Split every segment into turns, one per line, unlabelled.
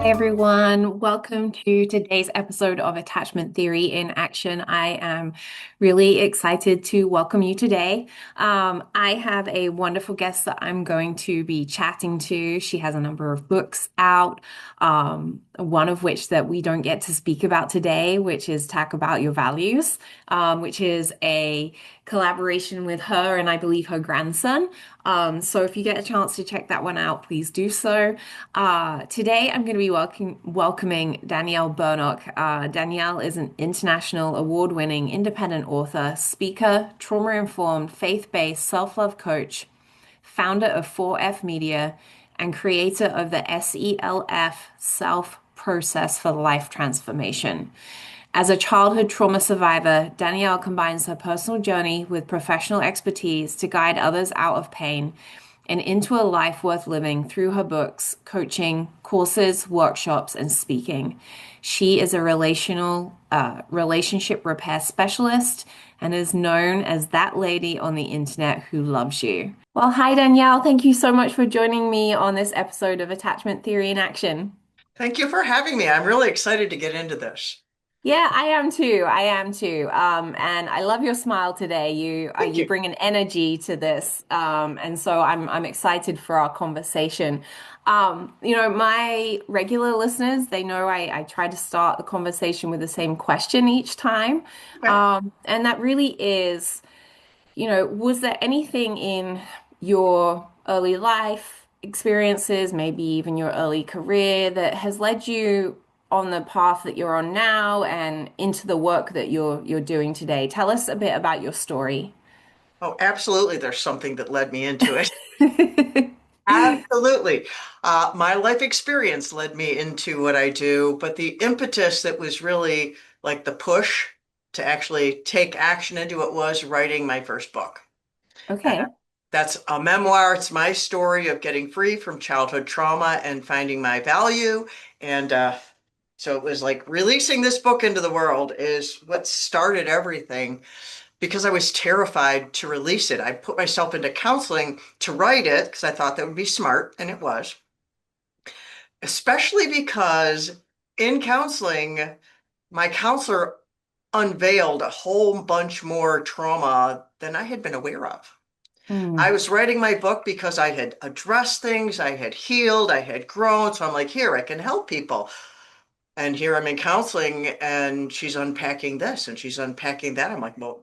Everyone. Welcome to today's episode of Attachment Theory in Action. I am really excited to welcome you today. I have a wonderful guest that I'm going to be chatting to. She has a number of books out, one of which that we don't get to speak about today, which is Talk About Your Values, which is a collaboration with her and I believe her grandson. So if you get a chance to check that one out, please do so. Today, I'm going to be welcoming Danielle Bernock. Danielle is an international award-winning independent author, speaker, trauma-informed, faith-based self-love coach, founder of 4F Media, and creator of the SELF Self Process for Life Transformation. As a childhood trauma survivor, Danielle combines her personal journey with professional expertise to guide others out of pain and into a life worth living through her books, coaching, courses, workshops, and speaking. She is a relationship repair specialist and is known as that lady on the internet who loves you. Well, hi, Danielle. Thank you so much for joining me on this episode of Attachment Theory in Action.
Thank you for having me. I'm really excited to get into this.
Yeah, I am too. I am too. And I love your smile today.
Thank
You
you.
bring an energy to this. And so I'm excited for our conversation. My regular listeners, they know I try to start the conversation with the same question each time.
Okay.
And that really is, was there anything in your early life experiences, maybe even your early career, that has led you on the path that you're on now and into the work that you're doing today? Tell us a bit about your story.
Oh, absolutely. There's something that led me into it. Absolutely. My life experience led me into what I do, but the impetus that was really like the push to actually take action into it was writing my first book. And
Okay.
that's a memoir. It's my story of getting free from childhood trauma and finding my value. And so it was like releasing this book into the world is what started everything because I was terrified to release it. I put myself into counseling to write it because I thought that would be smart, and it was, especially because in counseling, my counselor unveiled a whole bunch more trauma than I had been aware of. I
Mm.
was writing my book because I had addressed things, I had healed, I had grown. So I'm like, here, I can help people. And here I'm in counseling and she's unpacking this and she's unpacking that. I'm like, well,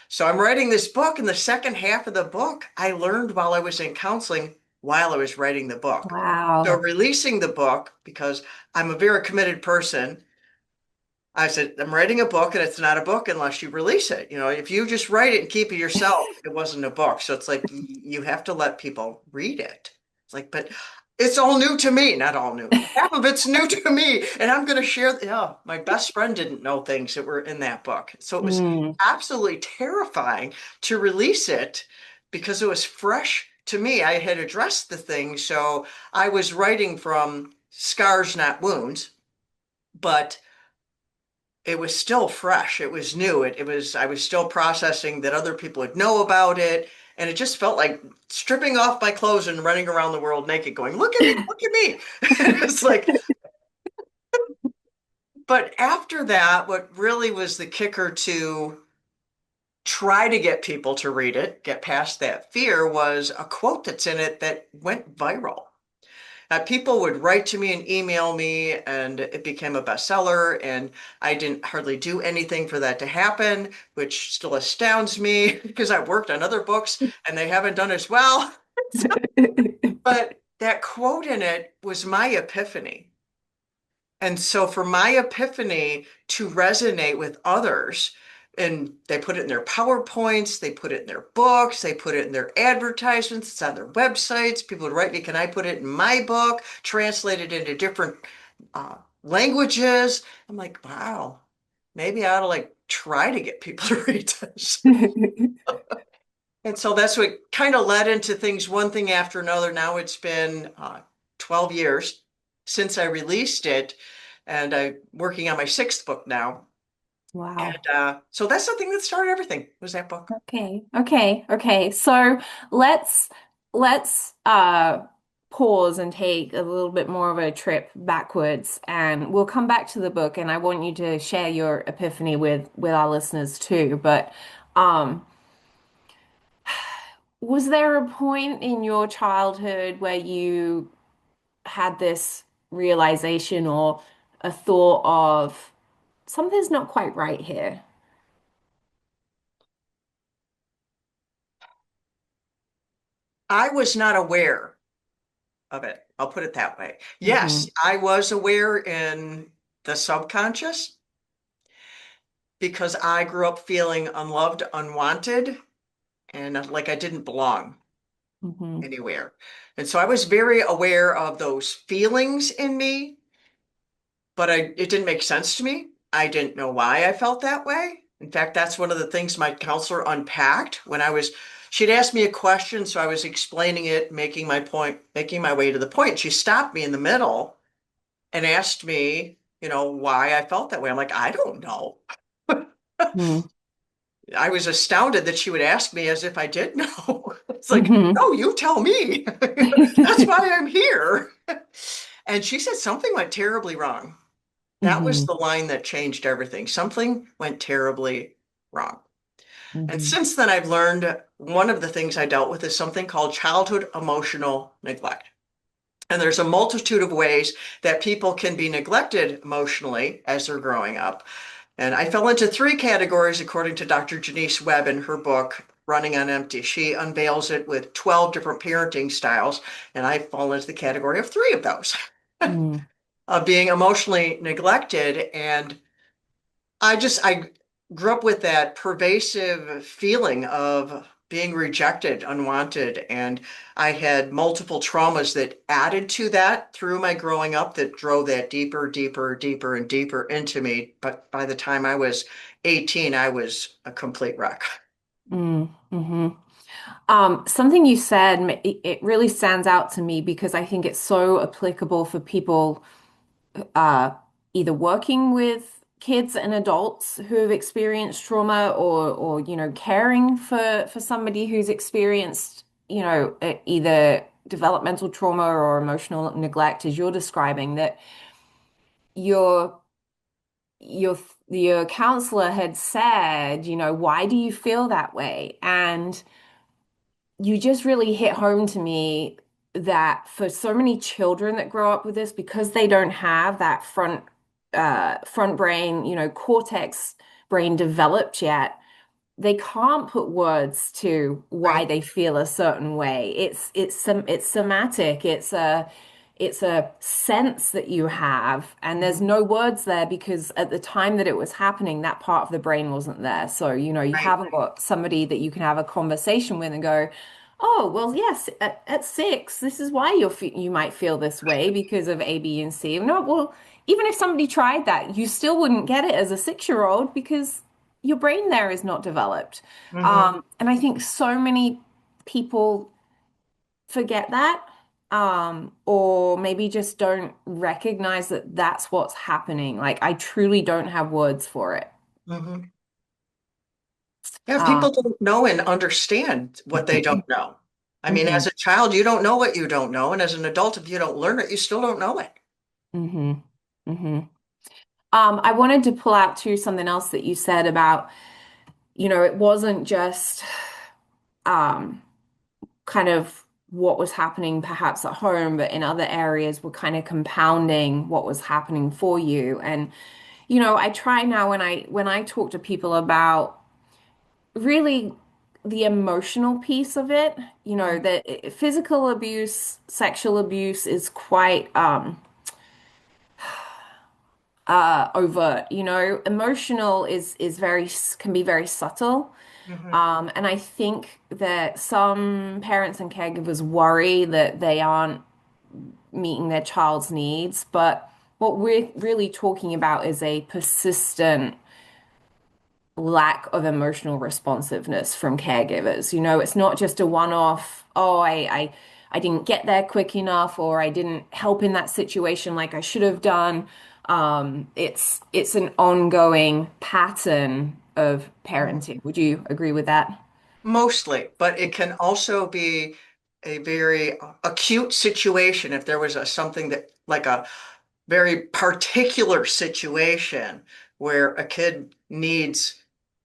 so I'm writing this book. And the second half of the book, I learned while I was in counseling, while I was writing the book. So
Wow.
releasing the book, because I'm a very committed person, I said, I'm writing a book and it's not a book unless you release it. You know, if you just write it and keep it yourself, it wasn't a book. So it's like you have to let people read it. It's like, but it's all new to me, not all new. Half of it's new to me. And I'm going to share, yeah, my best friend didn't know things that were in that book. So it was
Mm.
absolutely terrifying to release it because it was fresh to me. I had addressed the thing. So I was writing from scars, not wounds, but it was still fresh. It was new. I was still processing that other people would know about it. And it just felt like stripping off my clothes and running around the world naked, going, look at me, look at me. It's like, but after that, what really was the kicker to try to get people to read it, get past that fear, was a quote that's in it that went viral. People would write to me and email me, and it became a bestseller. And I didn't hardly do anything for that to happen, which still astounds me because I've worked on other books and they haven't done as well. But that quote in it was my epiphany. And so for my epiphany to resonate with others, and they put it in their PowerPoints, they put it in their books, they put it in their advertisements, it's on their websites. People would write me, can I put it in my book, translate it into different languages? I'm like, wow, maybe I ought to like try to get people to read this. And so that's what kind of led into things, one thing after another. Now it's been 12 years since I released it, and I'm working on my sixth book now. And
Wow.
so that's the thing that started everything, was that book.
Okay. Okay. Okay. So let's let's pause and take a little bit more of a trip backwards, and we'll come back to the book, and I want you to share your epiphany with our listeners too. But um, was there a point in your childhood where you had this realization or a thought of something's not quite right here?
I was not aware of it. I'll put it that way. Yes,
Hmm.
I was aware in the subconscious because I grew up feeling unloved, unwanted, and like I didn't belong
Hmm.
anywhere. And so I was very aware of those feelings in me, but it didn't make sense to me. I didn't know why I felt that way. In fact, that's one of the things my counselor unpacked when she'd asked me a question, so I was explaining it, making my point, making my way to the point. She stopped me in the middle and asked me, why I felt that way. I'm like, I don't know. I was astounded that she would ask me as if I did know. It's like,
Hmm.
no, you tell me. That's why I'm here. And she said something went terribly wrong. That was
Hmm.
the line that changed everything. Something went terribly wrong. And
Hmm.
since then, I've learned one of the things I dealt with is something called childhood emotional neglect. And there's a multitude of ways that people can be neglected emotionally as they're growing up. And I fell into three categories, according to Dr. Janice Webb in her book, Running on Empty. She unveils it with 12 different parenting styles, and I fall into the category of three of those
Hmm.
of being emotionally neglected. And I grew up with that pervasive feeling of being rejected, unwanted, and I had multiple traumas that added to that through my growing up that drove that deeper, deeper, deeper, and deeper into me. But by the time I was 18, I was a complete wreck.
Hmm. Something you said, it really stands out to me because I think it's so applicable for people uh, either working with kids and adults who have experienced trauma or caring for somebody who's experienced, either developmental trauma or emotional neglect, as you're describing, that your your your counselor had said, why do you feel that way? And you just really hit home to me that for so many children that grow up with this, because they don't have that front brain, cortex brain developed yet, they can't put words to why
Right,
they feel a certain way. It's somatic. It's a sense that you have, and there's
mhm,
no words there because at the time that it was happening, that part of the brain wasn't there. So, you
right.
haven't got somebody that you can have a conversation with and go, "Oh, well, yes, at 6, this is why you might feel this way because of A, B, and C." No, well, even if somebody tried that, you still wouldn't get it as a 6-year-old because your brain there is not developed.
Hmm.
And I think so many people forget that, or maybe just don't recognize that that's what's happening. Like, I truly don't have words for it.
Hmm. Yeah,
Um,
people don't know and understand what they don't know. I mean,
mhm,
as a child, you don't know what you don't know. And as an adult, if you don't learn it, you still don't know it.
mhm, mhm. I wanted to pull out too something else that you said about, it wasn't just um, kind of what was happening perhaps at home, but in other areas were kind of compounding what was happening for you. And, I try now when I talk to people about really the emotional piece of it,
Mhm.
that physical abuse, sexual abuse is quite overt. Emotional is very can be very subtle.
Mhm.
And I think that some parents and caregivers worry that they aren't meeting their child's needs, but what we're really talking about is a persistent lack of emotional responsiveness from caregivers. It's not just a one-off, oh, I didn't get there quick enough, or I didn't help in that situation like I should have done. It's an ongoing pattern of
Mhm.
parenting. Would you agree with that?
Mostly, but it can also be a very acute situation, if there was something that like a very particular situation where a kid needs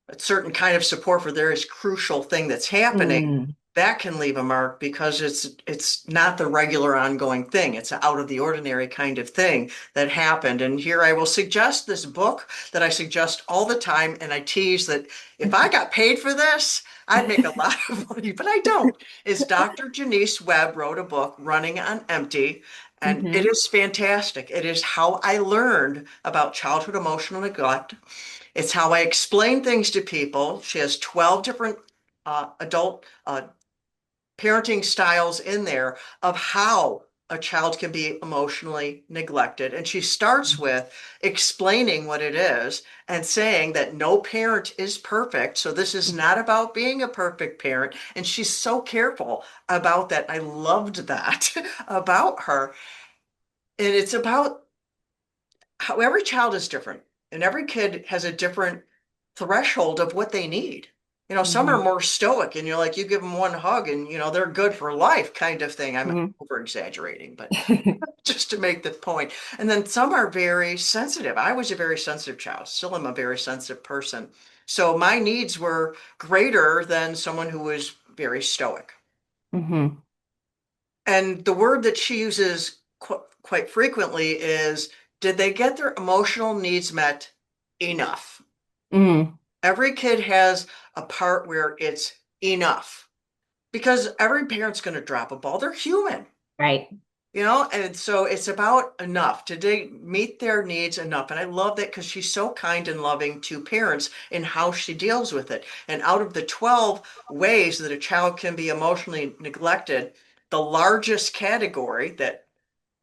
a certain kind of support for their is crucial thing that's happening,
Mm.
that can leave a mark because it's not the regular ongoing thing. It's an out of the ordinary kind of thing that happened. And here I will suggest this book that I suggest all the time, and I tease that if I got paid for this, I'd make a lot of money, but I don't. Is Dr. Janice Webb wrote a book, Running on Empty, and it
Hmm.
is fantastic. It is how I learned about childhood emotional neglect. It's how I explain things to people. She has 12 different adult parenting styles in there of how a child can be emotionally neglected. And she starts with explaining what it is and saying that no parent is perfect. So this is not about being a perfect parent. And she's so careful about that. I loved that about her. And it's about how every child is different and every kid has a different threshold of what they need. You know, some are
Hmm.
more stoic and you're like, you give them one hug and, they're good for life kind of thing. I'm
Hmm.
over exaggerating, but just to make the point. And then some are very sensitive. I was a very sensitive child, still am a very sensitive person. So my needs were greater than someone who was very stoic.
Hmm.
And the word that she uses quite frequently is, did they get their emotional needs met enough?
Mm.
Every kid has a part where it's enough because every parent's going to drop a ball. They're human,
Right.
and so it's about enough. Did they meet their needs enough? And I love that because she's so kind and loving to parents in how she deals with it. And out of the 12 ways that a child can be emotionally neglected, the largest category that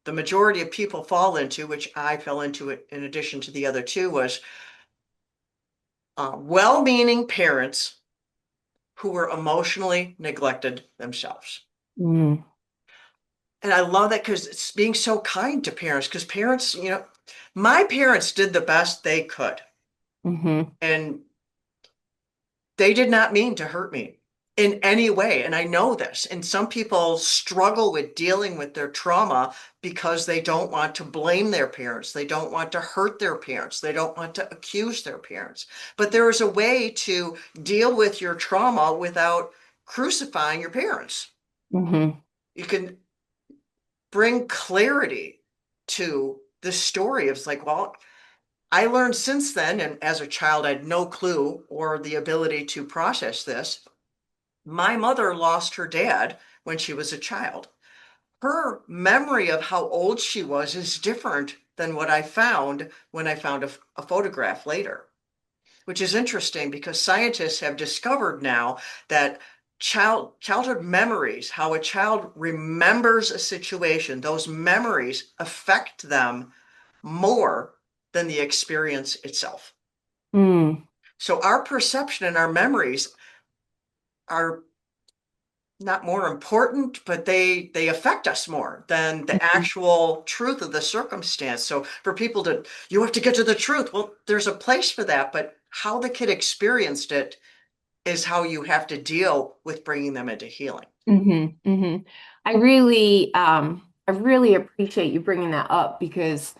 the majority of people fall into, which I fell into it in addition to the other two, was well-meaning parents who were emotionally neglected themselves.
Mm.
And I love that because it's being so kind to parents, because parents, my parents did the best they could.
Hmm.
And they did not mean to hurt me in any way. And I know this. And some people struggle with dealing with their trauma because they don't want to blame their parents. They don't want to hurt their parents. They don't want to accuse their parents. But there is a way to deal with your trauma without crucifying your parents.
Hmm.
You can bring clarity to the story of like, well, I learned since then, and as a child, I had no clue or the ability to process this. My mother lost her dad when she was a child. Her memory of how old she was is different than what I found when I found a photograph later, which is interesting because scientists have discovered now that childhood memories, how a child remembers a situation, those memories affect them more than the experience itself.
Mm.
So our perception and our memories are not more important, but they affect us more than the actual truth of the circumstance. So for people to, you have to get to the truth. Well, there's a place for that, but how the kid experienced it is how you have to deal with bringing them into healing.
Hmm. Hmm. I really appreciate you bringing that up because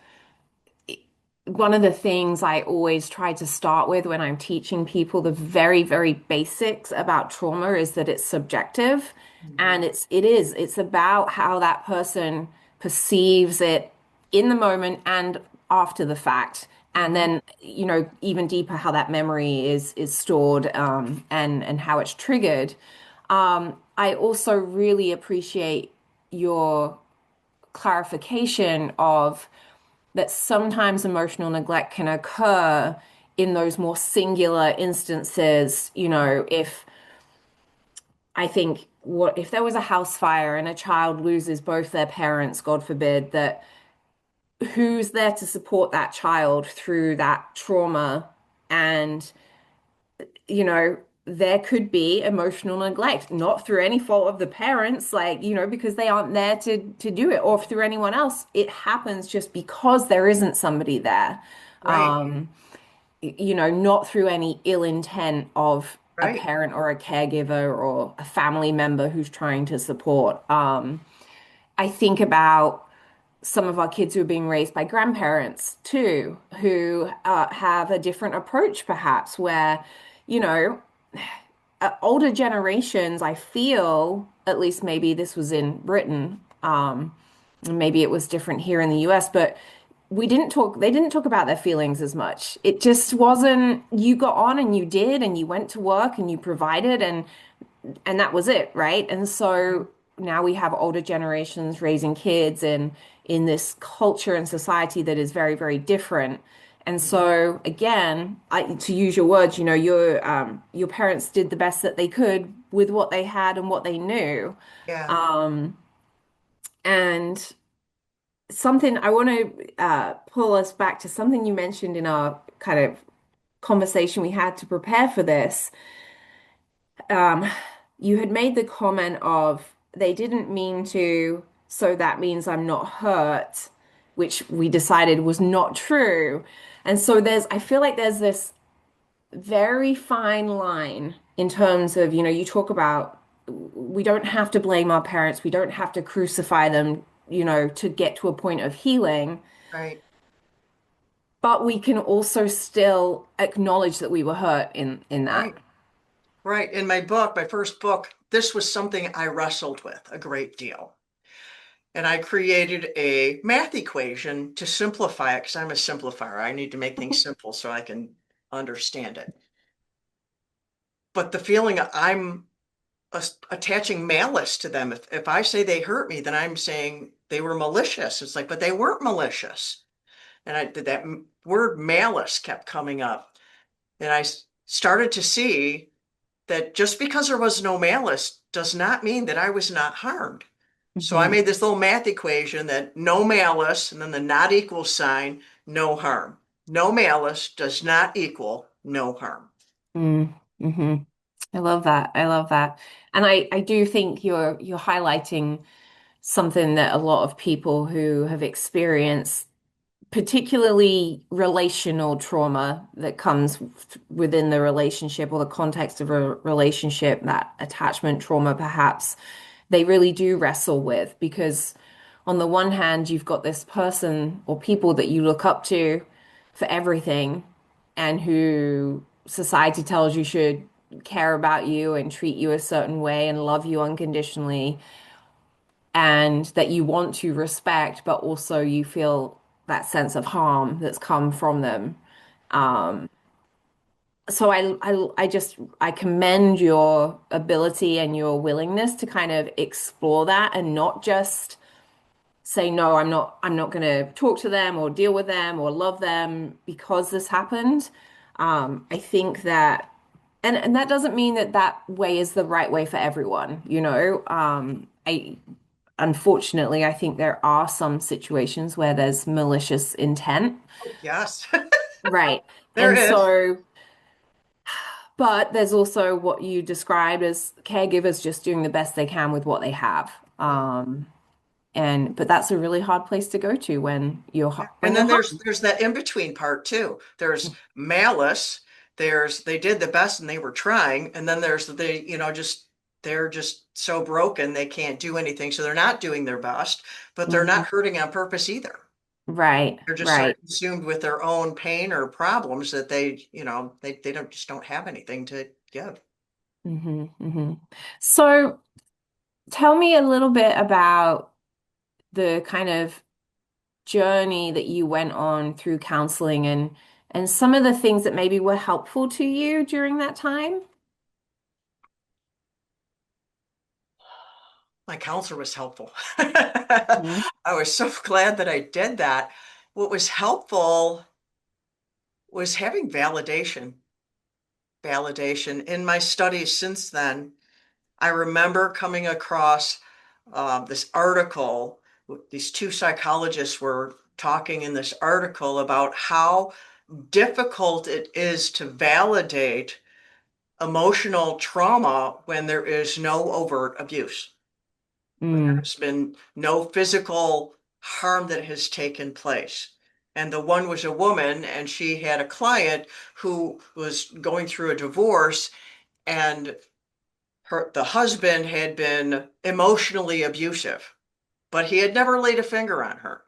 one of the things I always try to start with when I'm teaching people the very, very basics about trauma is that it's subjective and
Mhm.
it's about how that person perceives it in the moment and after the fact. And
Mhm.
then, even deeper, how that memory is stored and how it's triggered. I also really appreciate your clarification of that sometimes emotional neglect can occur in those more singular instances. If I think what if there was a house fire and a child loses both their parents, God forbid, that who's there to support that child through that trauma? And there could be emotional neglect, not through any fault of the parents, like, because they aren't there to do it, or through anyone else. It happens just because there isn't somebody there.
Right.
Not through any ill intent of a
Right.
parent or a caregiver or a family member who's trying to support. I think about some of our kids who are being raised by grandparents too, who have a different approach, perhaps, where, you know, older generations, I feel, at least maybe this was in Britain, and maybe it was different here in the US, but they didn't talk about their feelings as much. It just wasn't, you got on and you did, and you went to work and you provided, and that was it, right? And so now we have older generations raising kids and in this culture and society that is very, very different. And
Mhm.
so again, to use your words, your parents did the best that they could with what they had and what they knew.
Yeah.
Um, and something I want to pull us back to something you mentioned in our kind of conversation we had to prepare for this. um, you had made the comment of they didn't mean to, so that means I'm not hurt, which we decided was not true. And so I feel like there's this very fine line in terms of, you talk about we don't have to blame our parents, we don't have to crucify them, to get to a point of healing,
Right.
but we can also still acknowledge that we were hurt in that.
Right. Right. In my book, my first book, this was something I wrestled with a great deal. And I created a math equation to simplify it because I'm a simplifier. I need to make things simple so I can understand it. But the feeling I'm attaching malice to them, if I say they hurt me, then I'm saying they were malicious. It's like, but they weren't malicious. And that word malice kept coming up. And I started to see that just because there was no malice does not mean that I was not harmed. So I
Hmm.
made this little math equation that no malice and then the not equal sign, no harm. No malice does not equal no harm.
Mm-hmm. I love that. I love that. And I do think you're highlighting something that a lot of people who have experienced particularly relational trauma that comes within the relationship or the context of a relationship, that attachment trauma perhaps, they really do wrestle with because on the one hand, you've got this person or people that you look up to for everything and who society tells you should care about you and treat you a certain way and love you unconditionally and that you want to respect, but also you feel that sense of harm that's come from them. So I commend your ability and your willingness to kind of explore that and not just say, no, I'm not going to talk to them or deal with them or love them because this happened. I think that, and that doesn't mean that that way is the right way for everyone, you know. Unfortunately, I think there are some situations where there's malicious intent.
Oh, yes,
Right.
there
And
is.
so, but there's also what you described as caregivers just doing the best they can with what they have. But that's a really hard place to go to when
Yeah.
when
And
you're
then
home.
there's that in between part too. There's malice. There's they did the best and they were trying, and then there's just they're just so broken they can't do anything, so they're not doing their best, but they're
Mhm.
not hurting on purpose either.
Right,
They're just so
right.
consumed with their own pain or problems that they don't just don't have anything to give.
Hmm. So tell me a little bit about the kind of journey that you went on through counseling and some of the things that maybe were helpful to you during that time.
My counselor was helpful.
Mhm.
I was so glad that I did that. What was helpful was having validation. In my studies since then, I remember coming across this article. These two psychologists were talking in this article about how difficult it is to validate emotional trauma when there is no overt abuse, when
Mm,
there's been no physical harm that has taken place. And the one was a woman, and she had a client who was going through a divorce, and the husband had been emotionally abusive, but he had never laid a finger on her.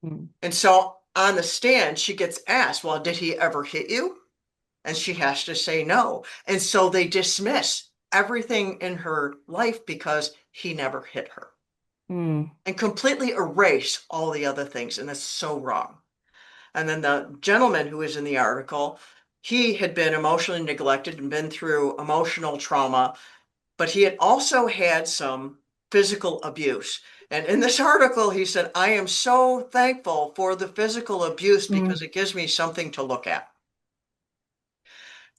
Mhm.
And so on the stand, she gets asked, well, did he ever hit you? And she has to say no. And so they dismiss everything in her life because he never hit her
Mm.
and completely erase all the other things. And that's so wrong. And then the gentleman who was in the article, he had been emotionally neglected and been through emotional trauma, but he had also had some physical abuse. And in this article, he said, I am so thankful for the physical abuse because
Mm.
it gives me something to look at.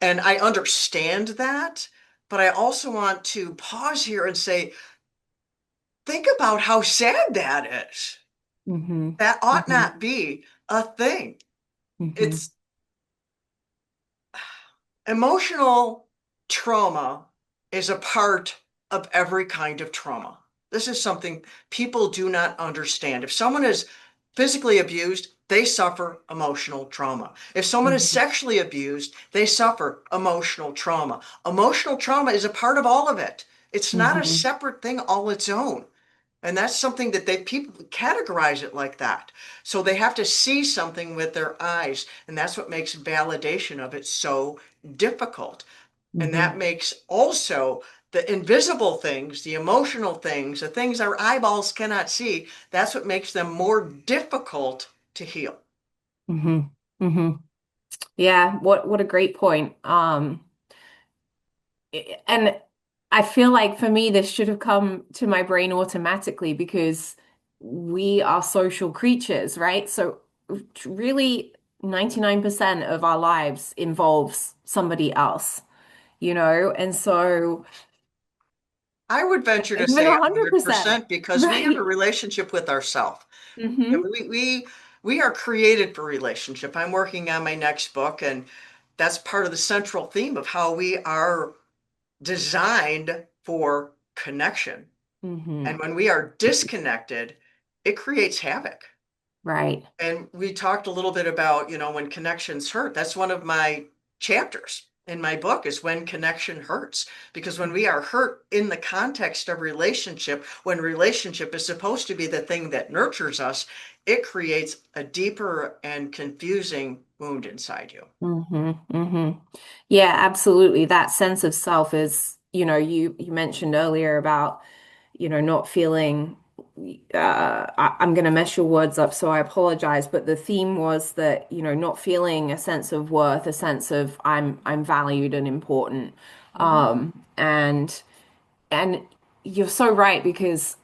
And I understand that, but I also want to pause here and say, think about how sad that is.
Mhm.
That ought
Mhm.
not be a thing.
Mhm.
It's emotional trauma is a part of every kind of trauma. This is something people do not understand. If someone is physically abused, they suffer emotional trauma. If someone is
Mhm.
sexually abused, they suffer emotional trauma. Emotional trauma is a part of all of it. It's not a
Mhm.
separate thing all its own. And that's something that they people categorize it like that. So they have to see something with their eyes. And that's what makes validation of it so difficult. And that
Mhm.
makes also the invisible things, the emotional things, the things our eyeballs cannot see, that's what makes them more difficult to heal.
Mhm. Mhm. Yeah, what a great point. And I feel like for me, this should have come to my brain automatically because we are social creatures, right? So really 99% of our lives involves somebody else, And so
I would venture to
even
say
100%,
100% because we have a
right?
relationship with ourselves. Yeah,
Mm-hmm.
we are created for relationship. I'm working on my next book, and that's part of the central theme of how we are designed for connection.
Mm-hmm.
And when we are disconnected, it creates havoc.
Right.
And we talked a little bit about, when connections hurt. That's one of my chapters in my book is when connection hurts. Because when we are hurt in the context of relationship, when relationship is supposed to be the thing that nurtures us, it creates a deeper and confusing wound inside you.
Mm-hmm. Mm-hmm. Yeah, absolutely. That sense of self is, you mentioned earlier about, not feeling I'm going to mess your words up, so I apologize, but the theme was that, not feeling a sense of worth, a sense of I'm valued and important.
Mhm.
And you're so right because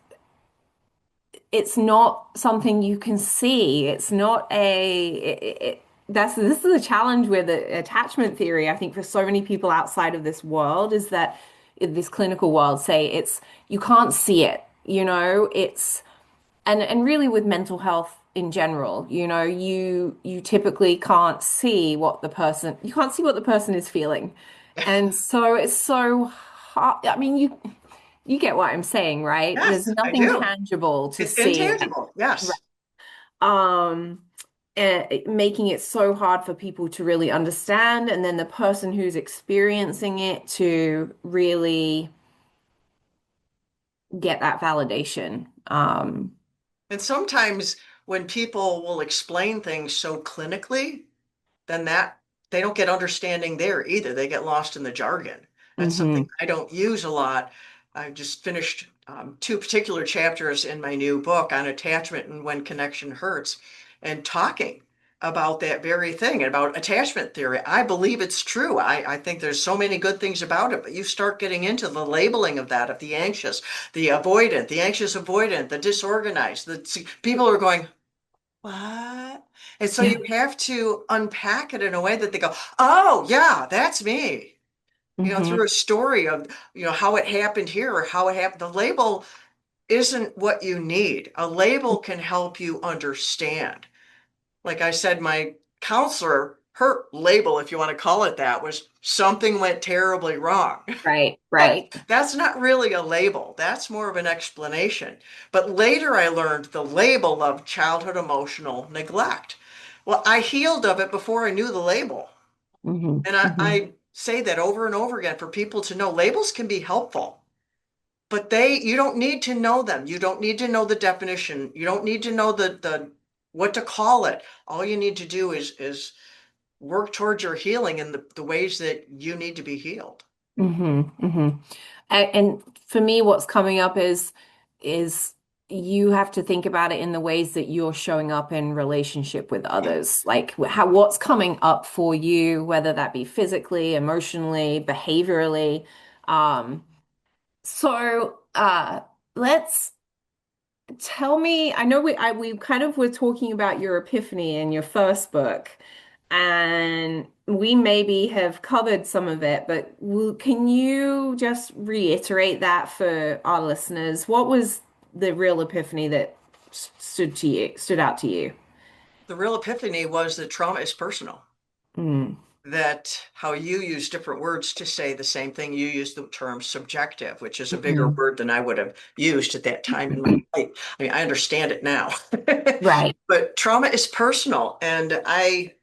it's not something you can see. It's not this is a challenge with attachment theory, I think, for so many people outside of this world, is that in this clinical world, say it's you can't see it, it's and really with mental health in general, you typically can't see you can't see what the person is feeling. And so it's so hard. I mean, you get what I'm saying, right? There's
Yes, I
nothing
do.
tangible to
It's
see.
intangible. Yes.
Um, Making it so hard for people to really understand, and then the person who's experiencing it to really get that validation.
And sometimes when people will explain things so clinically, then that they don't get understanding there either. They get lost in the jargon. That's something
Hmm.
I don't use a lot. I just finished two particular chapters in my new book on attachment and when connection hurts, and talking about that very thing, about attachment theory. I believe it's true. I think there's so many good things about it, but you start getting into the labeling of that, of the anxious, the avoidant, the anxious avoidant, the disorganized, the people are going, what? And so you have to unpack it in a way that they go, oh, yeah, that's me. Through
Hmm.
a story of, how it happened here or how it happened. The label isn't what you need. A label can help you understand. Like I said, my counselor, her label, if you want to call it that, was something went terribly wrong.
Right,
That
right.
that's not really a label. That's more of an explanation. But later I learned the label of childhood emotional neglect. Well, I healed of it before I knew the label.
Hmm.
And
Hmm.
say that over and over again for people to know labels can be helpful, but you don't need to know them. You don't need to know the definition. You don't need to know the what to call it. All you need to do is work towards your healing in the ways that you need to be healed.
And for me, what's coming up is you have to think about it in the ways that you're showing up in relationship with
Yeah.
others. Like how what's coming up for you, whether that be physically, emotionally, behaviorally. Um, so let's tell me, I know we kind of were talking about your epiphany in your first book, and we maybe have covered some of it, but can you just reiterate that for our listeners? What was the real epiphany that stood out to you?
The real epiphany was that trauma is personal.
Mm.
That how you use different words to say the same thing. You use the term subjective, which is a bigger
Mhm.
word than I would have used at that time in my life. I mean, I understand it now.
Right.
But trauma is personal. And I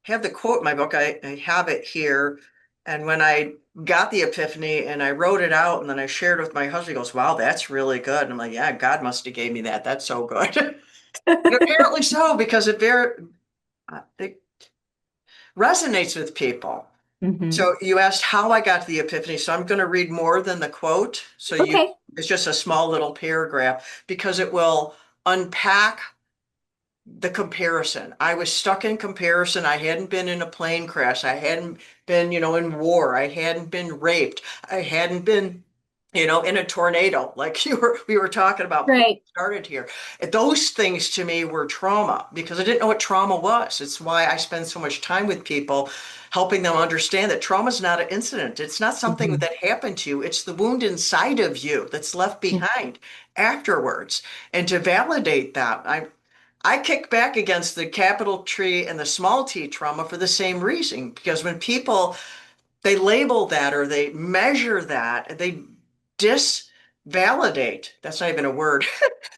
have the quote in my book. I have it here. And when I got the epiphany and I wrote it out and then I shared it with my husband, he goes, wow, that's really good. And I'm like, yeah, God must have gave me that. That's so good. And apparently so, because it resonates with people.
Hmm.
So you asked how I got to the epiphany. So I'm going to read more than the quote.
Okay.
It's just a small little paragraph because it will unpack the comparison. I was stuck in comparison. I hadn't been in a plane crash. I hadn't been, in war. I hadn't been raped. I hadn't been, in a tornado like we were talking about before
Right.
we started here. Those things to me were trauma because I didn't know what trauma was. It's why I spend so much time with people helping them understand that trauma is not an incident. It's not something
Hmm.
that happened to you. It's the wound inside of you that's left behind afterwards. And to validate that, I kick back against the capital T and the small t trauma for the same reason. Because when people they label that or they measure that, they disvalidate. That's not even a word.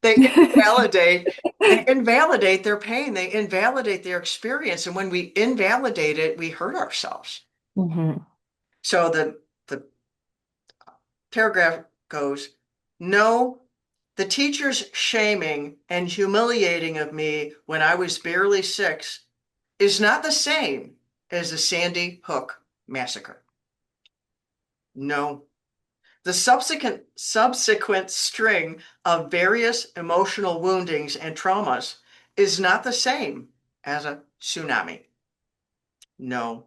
They invalidate. They invalidate their pain. They invalidate their experience. And when we invalidate it, we hurt ourselves.
Hmm.
So the paragraph goes, no, the teacher's shaming and humiliating of me when I was barely 6 is not the same as the Sandy Hook massacre. No, the subsequent string of various emotional woundings and traumas is not the same as a tsunami. No,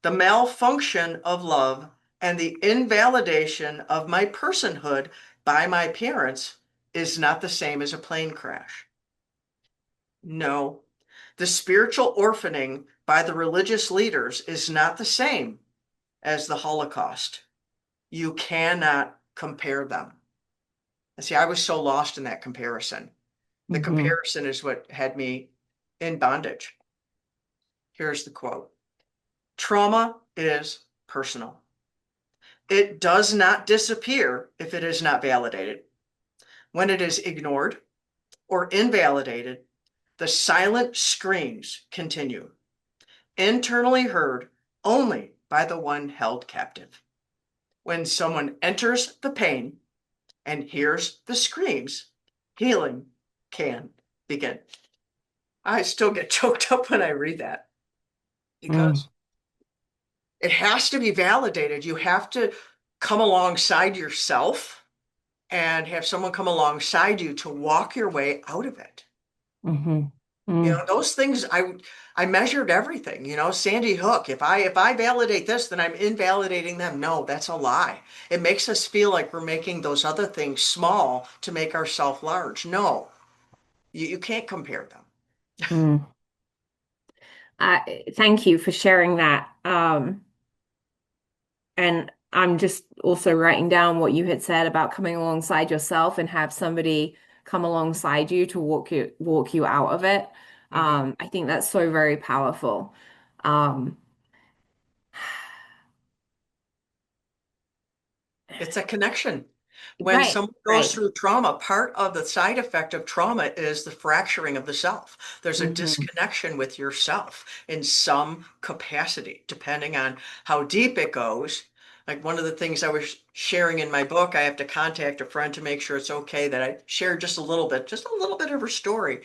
the malfunction of love and the invalidation of my personhood by my parents is not the same as a plane crash. No, the spiritual orphaning by the religious leaders is not the same as the Holocaust. You cannot compare them. And see, I was so lost in that comparison. The
Hmm.
comparison is what had me in bondage. Here's the quote. Trauma is personal. It does not disappear if it is not validated. When it is ignored or invalidated, the silent screams continue, internally heard only by the one held captive. When someone enters the pain and hears the screams, healing can begin. I still get choked up when I read that
Mm.
because it has to be validated. You have to come alongside yourself and have someone come alongside you to walk your way out of it.
Hmm. Mm.
Those things I measured everything, Sandy Hook. If I validate this, then I'm invalidating them. No, that's a lie. It makes us feel like we're making those other things small to make ourselves large. No, you can't compare them.
Mm. Thank you for sharing that. And I'm just also writing down what you had said about coming alongside yourself and have somebody come alongside you to walk you out of it.
Mhm.
I think that's so very powerful. Um,
It's a connection. When
Right,
someone goes
right.
through trauma, part of the side effect of trauma is the fracturing of the self. There's a
Hmm.
disconnection with yourself in some capacity, depending on how deep it goes. Like one of the things I was sharing in my book, I have to contact a friend to make sure it's okay that I share just a little bit of her story.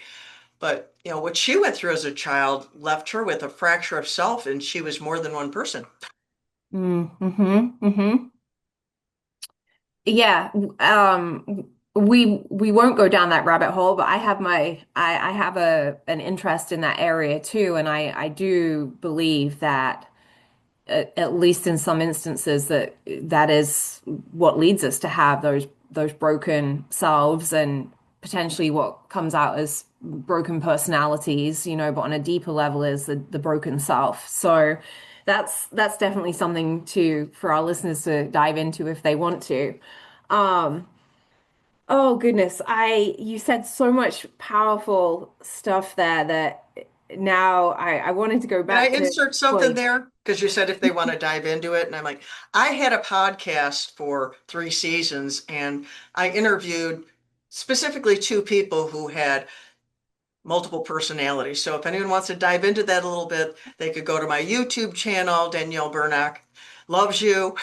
But, what she went through as a child left her with a fracture of self, and she was more than one person.
Mm-hmm. Hmm. Yeah. We won't go down that rabbit hole, but I have an interest in that area too, and I do believe that at least in some instances that is what leads us to have those broken selves and potentially what comes out as broken personalities, but on a deeper level is the broken self. So that's definitely something to for our listeners to dive into if they want to. Um, oh goodness, I you said so much powerful stuff there that now I wanted to go
Can I
back to
insert something
well,
there? Because you said if they want to dive into it. And I'm like, I had a podcast for 3 seasons and I interviewed specifically two people who had multiple personalities. So if anyone wants to dive into that a little bit, they could go to my YouTube channel, Danielle Bernock. Loves you.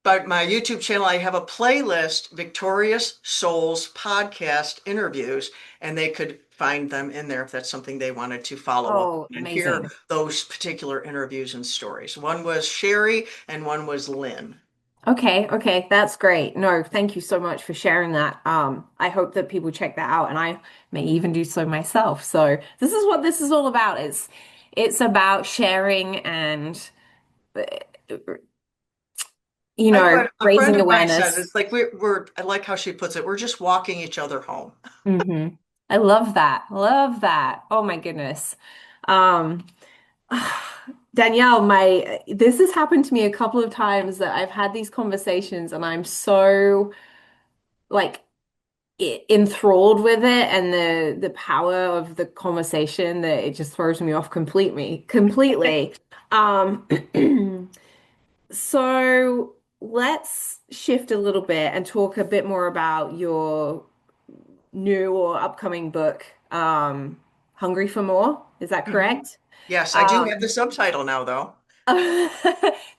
But my YouTube channel, I have a playlist, Victorious Souls podcast interviews, and they could find them in there if that's something they wanted to follow up
Oh,
and hear
amazing.
those particular interviews and stories. One was Sherry and one was Lynn.
Okay, okay, that's great. No, thank you so much for sharing that. I hope that people check that out and I may even do so myself. So this is what this is all about. It's about sharing and
Like what a friend
raising
of mine said,
awareness.
it's like we're I like how she puts it, we're just walking each other home.
Hmm. I love that. Love that. Oh my goodness. Um, Danielle, my this has happened to me a couple of times that I've had these conversations and I'm so like enthralled with it and the power of the conversation that it just throws me off completely. Um, so let's shift a little bit and talk a bit more about your new or upcoming book, Hungry for More. Is that
Mhm.
correct?
Yes, I do have the
Um,
subtitle now, though.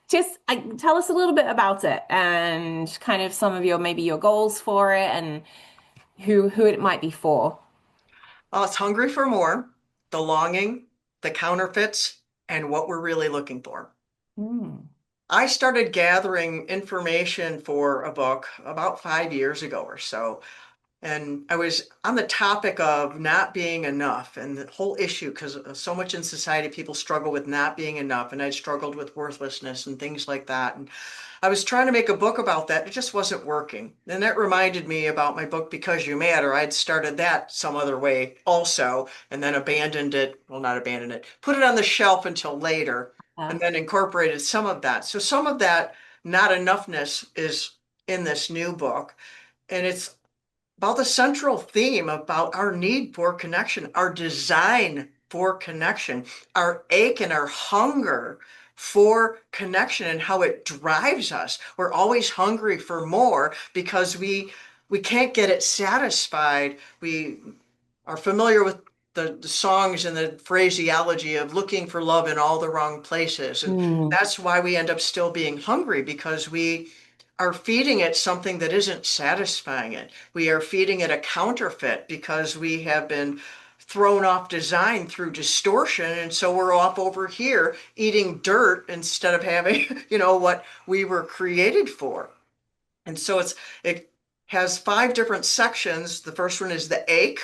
just tell us a little bit about it and kind of some of your maybe your goals for it and who it might be for.
It's hungry for more, the longing, the counterfeits, and what we're really looking for.
Hmm.
I started gathering information for a book about 5 years ago or so. And I was on the topic of not being enough and the whole issue, because so much in society, people struggle with not being enough. And I'd struggled with worthlessness and things like that. And I was trying to make a book about that. It just wasn't working. And that reminded me about my book, Because You Matter. I'd started that some other way also, and then abandoned it. Well, not abandoned it, put it on the shelf until later, and then incorporated some of that. So some of that not enoughness is in this new book. And it's about the central theme about our need for connection, our design for connection, our ache and our hunger for connection and how it drives us. We're always hungry for more because we can't get it satisfied. We are familiar with the songs and the phraseology of looking for love in all the wrong places. And
Hmm.
that's why we end up still being hungry because we are feeding it something that isn't satisfying it. We are feeding it a counterfeit because we have been thrown off design through distortion. And so we're off over here eating dirt instead of having, what we were created for. And so it has 5 different sections. The first one is the ache.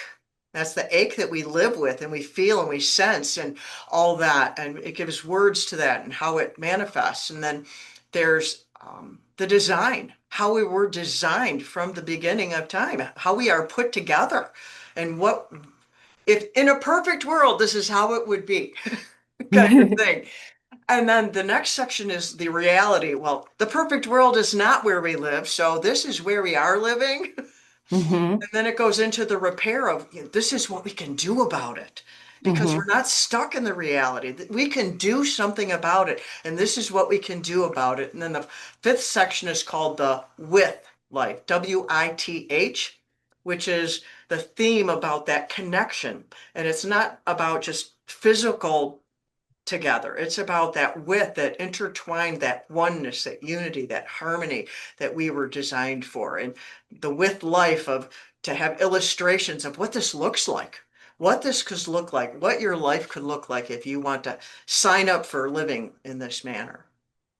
That's the ache that we live with and we feel and we sense and all that. And it gives words to that and how it manifests. And then there's the design, how we were designed from the beginning of time, how we are put together, and what if in a perfect world, this is how it would be, kind of thing. And then the next section is the reality. Well, the perfect world is not where we live, so this is where we are living.
Hmm.
And then it goes into the repair of this is what we can do about it. because we're
Hmm.
not stuck in the reality that we can do something about it. And this is what we can do about it. And then the fifth section is called the with life, WITH, which is the theme about that connection. And it's not about just physical together. It's about that with, that intertwined, that oneness, that unity, that harmony that we were designed for. And the with life of to have illustrations of what this looks like, what this could look like, what your life could look like if you want to sign up for living in this manner.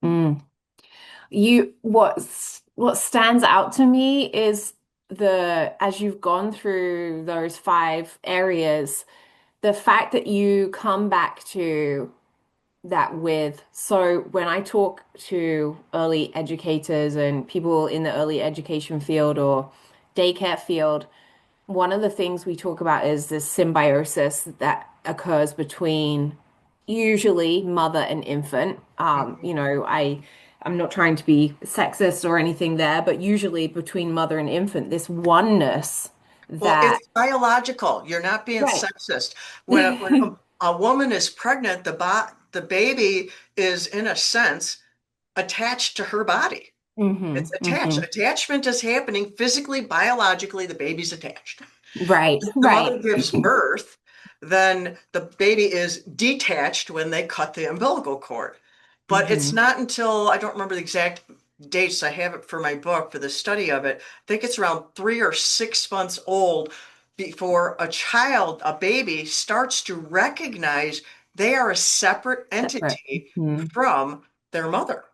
Mm. What stands out to me is the as you've gone through those five areas, the fact that you come back to that with. So when I talk to early educators and people in the early education field or daycare field, one of the things we talk about is this symbiosis that occurs between usually mother and infant.
Mhm.
I'm not trying to be sexist or anything there, but usually between mother and infant, this oneness
Well,
that,
it's biological. You're not being
right.
sexist. When a woman is pregnant, the baby is, in a sense, attached to her body. It's attached.
Hmm.
Attachment is happening physically, biologically, the baby's attached.
Right,
The mother
right.
gives birth, then the baby is detached when they cut the umbilical cord. But it's
Hmm.
not until, I don't remember the exact dates, I have it for my book for the study of it. I think it's around 3 or 6 months old before a baby, starts to recognize they are a separate
Separate.
entity
Hmm.
from their mother.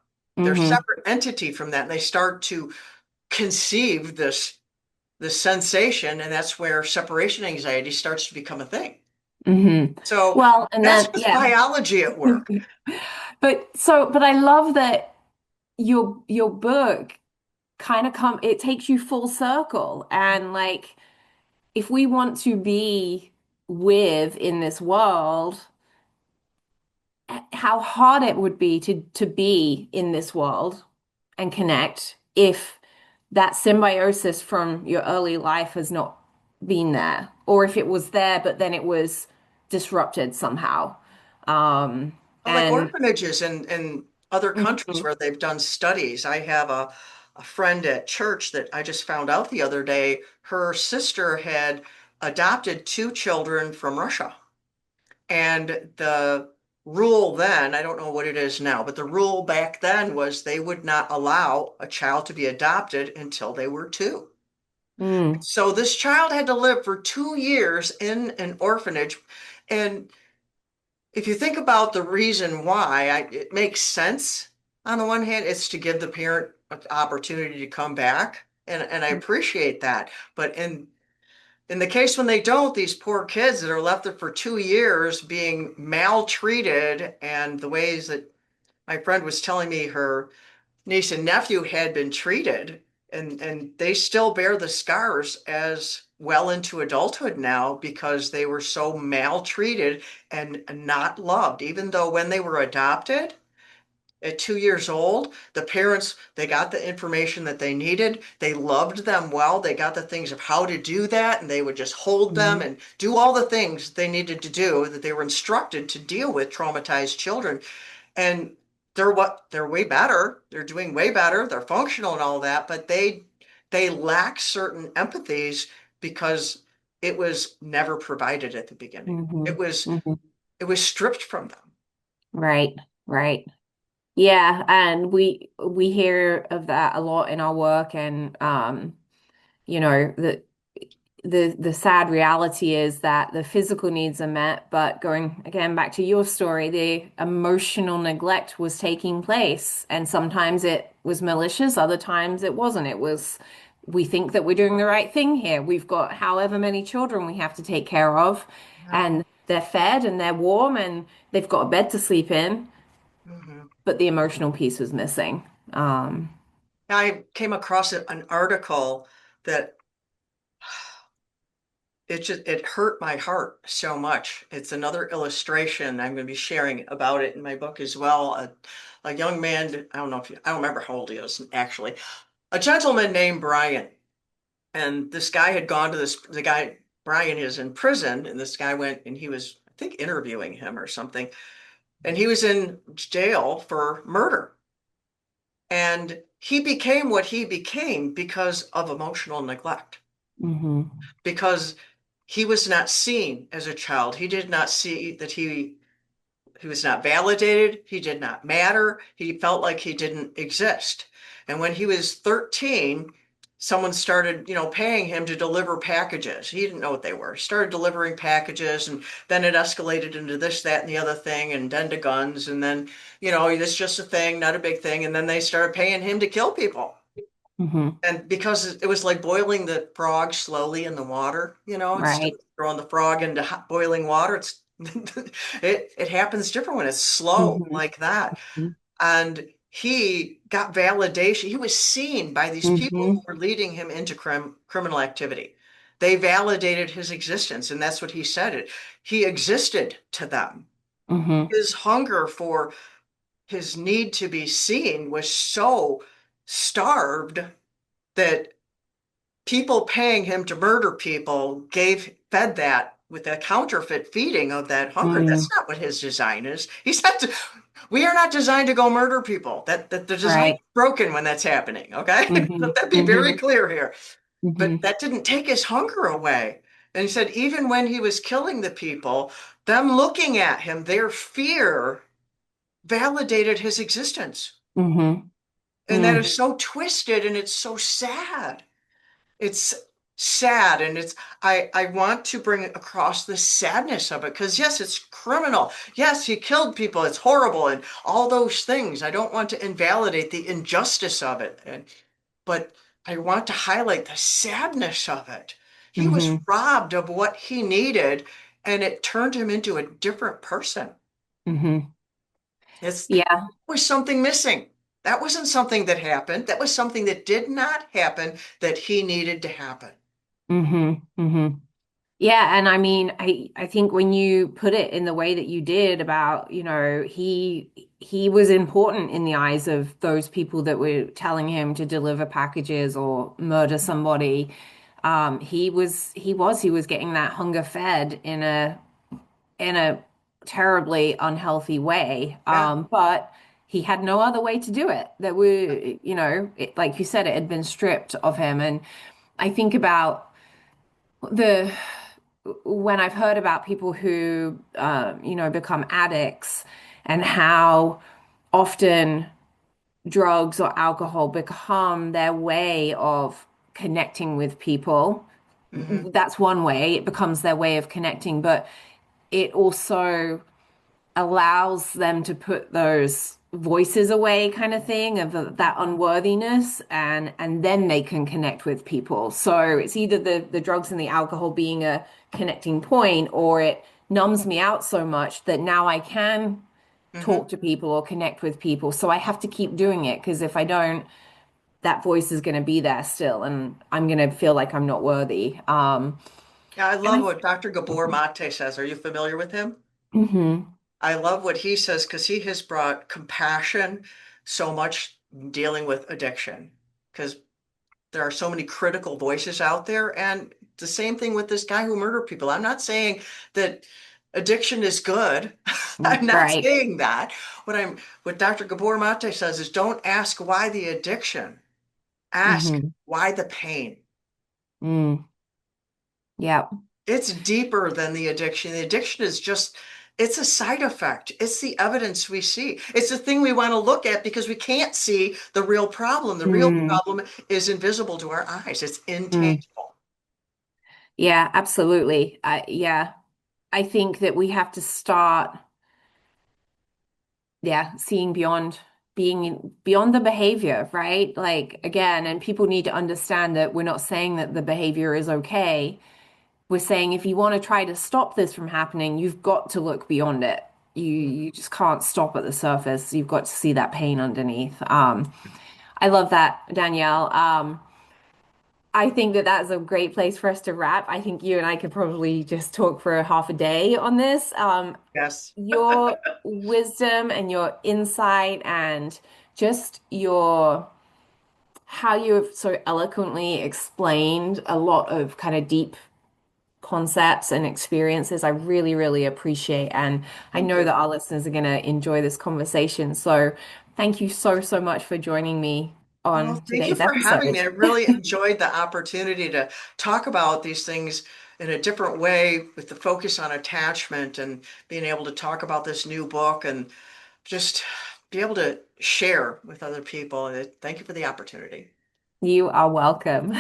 They're a
Hmm.
separate entity from that. And they start to conceive this sensation, and that's where separation anxiety starts to become a thing.
Hmm.
So
Well, and
that's
then
just
yeah.
biology at work.
But I love that your book kind of it takes you full circle and like if we want to be with in this world, how hard it would be to be in this world and connect if that symbiosis from your early life has not been there, or if it was there, but then it was disrupted somehow. Um,
Like
and
orphanages in other countries
Mhm.
where they've done studies. I have a friend at church that I just found out the other day, her sister had adopted two children from Russia. And the rule then, I don't know what it is now, but the rule back then was they would not allow a child to be adopted until they were two.
Mm,
So this child had to live for 2 years in an orphanage. And if you think about the reason why, it makes sense. On the one hand, it's to give the parent an opportunity to come back. And I appreciate that. But in the case when they don't, these poor kids that are left there for 2 years being maltreated, and the ways that my friend was telling me her niece and nephew had been treated, and they still bear the scars as well into adulthood now because they were so maltreated and not loved, even though when they were adopted at 2 years old, the parents, they got the information that they needed. They loved them well. They got the things of how to do that, and they would just hold them
mm,
and do all the things they needed to do that they were instructed to deal with traumatized children. And they're way better. They're doing way better. They're functional and all that, but they lack certain empathies because it was never provided at the beginning.
hmm
It was
hmm
it was stripped from them.
Right, right. Yeah, and we hear of that a lot in our work, and the sad reality is that the physical needs are met, but going again back to your story, the emotional neglect was taking place, and sometimes it was malicious, other times it wasn't. It was, we think that we're doing the right thing here. We've got however many children we have to take care of,
Yeah.
and they're fed and they're warm and they've got a bed to sleep in,
Mhm.
but the emotional piece was missing. Um,
I came across an article that it hurt my heart so much. It's another illustration. I'm going to be sharing about it in my book as well. A young man, I don't remember how old he is actually, a gentleman named Brian. And this guy had gone to the guy, Brian is in prison, and this guy went and he was, I think, interviewing him or something. And he was in jail for murder. And he became what he became because of emotional neglect,
Hmm.
because he was not seen as a child. He did not see that he was not validated. He did not matter. He felt like he didn't exist. And when he was 13, someone started, paying him to deliver packages. He didn't know what they were. He started delivering packages, and then it escalated into this, that, and the other thing, and then to guns. And then, it's just a thing, not a big thing. And then they started paying him to kill people.
Hmm.
And because it was like boiling the frog slowly in the water, instead
Right.
of throwing the frog into hot boiling water, it's it happens different when it's slow
Hmm.
like that. And he got validation. He was seen by these people who
Hmm.
were leading him into criminal activity. They validated his existence, and that's what he said. He existed to them.
Hmm.
His hunger for his need to be seen was so starved that people paying him to murder people fed that with a counterfeit feeding of that hunger. That's
Hmm.
not what his design is. We are not designed to go murder people. That the design is
Right.
broken when that's happening. Okay.
Hmm.
Let that be very
Hmm.
clear here. But
Hmm.
that didn't take his hunger away. And he said, even when he was killing the people, them looking at him, their fear validated his existence.
Hmm.
And that is so twisted and it's so sad. It's sad, and I want to bring across the sadness of it, because yes, it's criminal. Yes, he killed people. It's horrible and all those things. I don't want to invalidate the injustice of it, but I want to highlight the sadness of it. He was
Hmm.
robbed of what he needed, and it turned him into a different person.
Hmm.
It's
Yeah.
was something missing. That wasn't something that happened. That was something that did not happen that he needed to happen.
Hmm. Hmm. Yeah, and I mean, I think when you put it in the way that you did about, he was important in the eyes of those people that were telling him to deliver packages or murder somebody. He was getting that hunger fed in a terribly unhealthy way.
Yeah.
But he had no other way to do it. That we, like you said, it had been stripped of him. And I think about the when I've heard about people who, become addicts and how often drugs or alcohol become their way of connecting with people.
Hmm.
That's one way, it becomes their way of connecting, but it also allows them to put those voices away kind of thing of that unworthiness, and then they can connect with people. So it's either the drugs and the alcohol being a connecting point, or it numbs me out so much that now I can
Hmm.
talk to people or connect with people. So I have to keep doing it, because if I don't, that voice is going to be there still, and I'm going to feel like I'm not worthy.
Yeah, I
And
love what Dr. Gabor Mate says. Are you familiar with him?
hmm.
I love what he says because he has brought compassion so much dealing with addiction. Because there are so many critical voices out there. And the same thing with this guy who murdered people. I'm not saying that addiction is good. I'm not
Right.
saying that. What Dr. Gabor Mate says is don't ask why the addiction, ask
Hmm.
why the pain.
Mm. Yeah.
It's deeper than the addiction. The addiction is just, it's a side effect. It's the evidence we see. It's the thing we want to look at because we can't see the real problem. The real
Mm.
problem is invisible to our eyes. It's
Mm.
intangible.
Yeah, absolutely. Yeah, I think that we have to start, yeah, seeing beyond being beyond the behavior, right? Like again, and people need to understand that we're not saying that the behavior is okay. We're saying if you want to try to stop this from happening, you've got to look beyond it. You just can't stop at the surface. You've got to see that pain underneath. I love that, Danielle. I think that that's a great place for us to wrap. I think you and I could probably just talk for half a day on this.
Yes.
Your wisdom and your insight and just your how you have so eloquently explained a lot of kind of deep concepts and experiences I really, really appreciate. And I
Thank
know
you.
that our listeners are going to enjoy this conversation. So thank you so, so much for joining me
Well,
on
thank you
today's
for having me.
episode.
I really enjoyed the opportunity to talk about these things in a different way with the focus on attachment and being able to talk about this new book and just be able to share with other people. Thank you for the opportunity.
You are welcome.